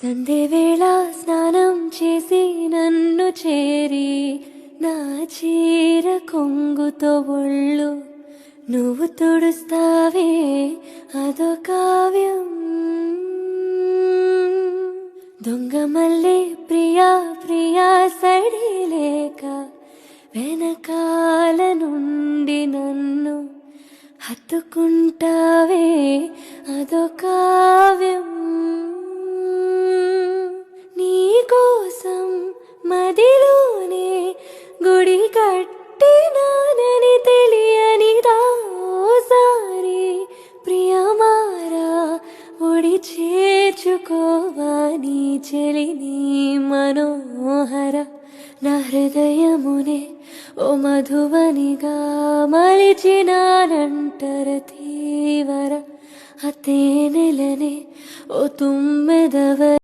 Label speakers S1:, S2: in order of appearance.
S1: సంధ్యవేళ స్నానం చేసి నన్ను చేరి నా చీర కొంగుతో ఒళ్ళు నువ్వు తుడుస్తావే అదో కావ్యం. దొంగ మళ్ళీ ప్రియా ప్రియా సడి లేక వెనకాల నుండి నన్ను హత్తుకుంటావే అదో కావ్యం. నీకోసం మదిలోనే గుడి కట్టినానని తెలియని దాసారి ప్రియమారా ఒడి చేర్చుకోవా నీ చెలిని మనోహర. నా హృదయమునే ఓ మధువనిగా మలిచినానంటర తీవర. ఆ తేనెలనే ఓ తుమ్మెదవ